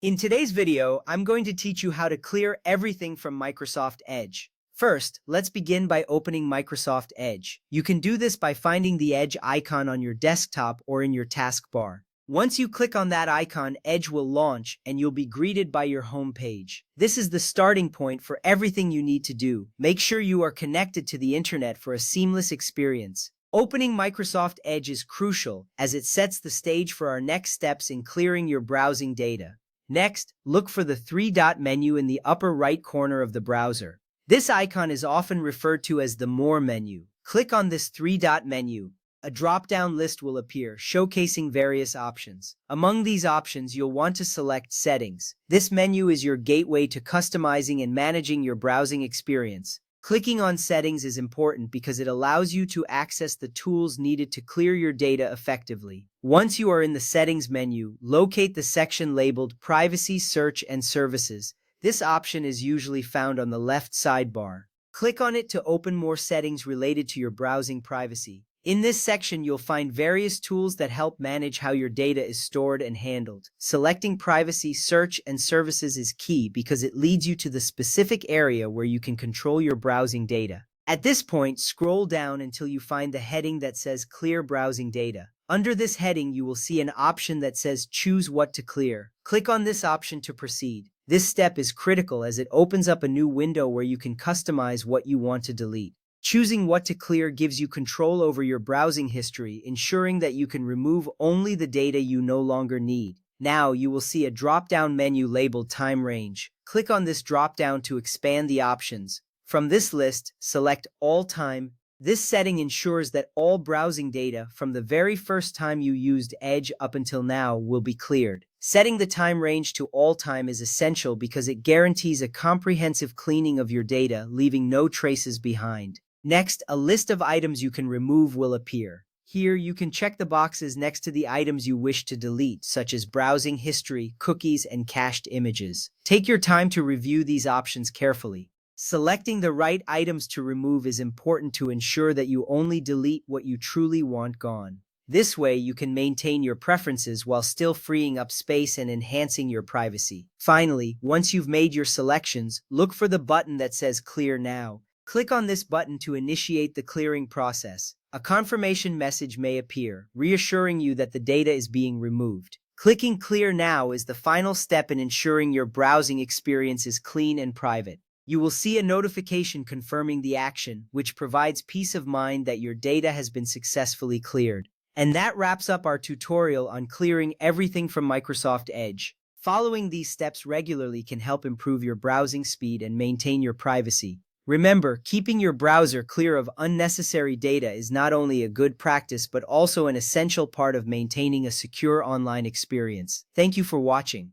In today's video, I'm going to teach you how to clear everything from Microsoft Edge. First, let's begin by opening Microsoft Edge. You can do this by finding the Edge icon on your desktop or in your taskbar. Once you click on that icon, Edge will launch and you'll be greeted by your home page. This is the starting point for everything you need to do. Make sure you are connected to the internet for a seamless experience. Opening Microsoft Edge is crucial as it sets the stage for our next steps in clearing your browsing data. Next, look for the three-dot menu in the upper right corner of the browser. This icon is often referred to as the More menu. Click on this three-dot menu. A drop-down list will appear, showcasing various options. Among these options, you'll want to select Settings. This menu is your gateway to customizing and managing your browsing experience. Clicking on Settings is important because it allows you to access the tools needed to clear your data effectively. Once you are in the Settings menu, locate the section labeled Privacy, Search, and Services. This option is usually found on the left sidebar. Click on it to open more settings related to your browsing privacy. In this section, you'll find various tools that help manage how your data is stored and handled. Selecting Privacy, Search, and Services is key because it leads you to the specific area where you can control your browsing data. At this point, scroll down until you find the heading that says Clear Browsing Data. Under this heading, you will see an option that says Choose What to Clear. Click on this option to proceed. This step is critical as it opens up a new window where you can customize what you want to delete. Choosing what to clear gives you control over your browsing history, ensuring that you can remove only the data you no longer need. Now, you will see a drop-down menu labeled Time Range. Click on this drop-down to expand the options. From this list, select All Time. This setting ensures that all browsing data from the very first time you used Edge up until now will be cleared. Setting the time range to all time is essential because it guarantees a comprehensive cleaning of your data, leaving no traces behind. Next, a list of items you can remove will appear. Here, you can check the boxes next to the items you wish to delete, such as browsing history, cookies, and cached images. Take your time to review these options carefully. Selecting the right items to remove is important to ensure that you only delete what you truly want gone. This way, you can maintain your preferences while still freeing up space and enhancing your privacy. Finally, once you've made your selections, look for the button that says Clear Now. Click on this button to initiate the clearing process. A confirmation message may appear, reassuring you that the data is being removed. Clicking Clear Now is the final step in ensuring your browsing experience is clean and private. You will see a notification confirming the action, which provides peace of mind that your data has been successfully cleared. And that wraps up our tutorial on clearing everything from Microsoft Edge. Following these steps regularly can help improve your browsing speed and maintain your privacy. Remember, keeping your browser clear of unnecessary data is not only a good practice but also an essential part of maintaining a secure online experience. Thank you for watching.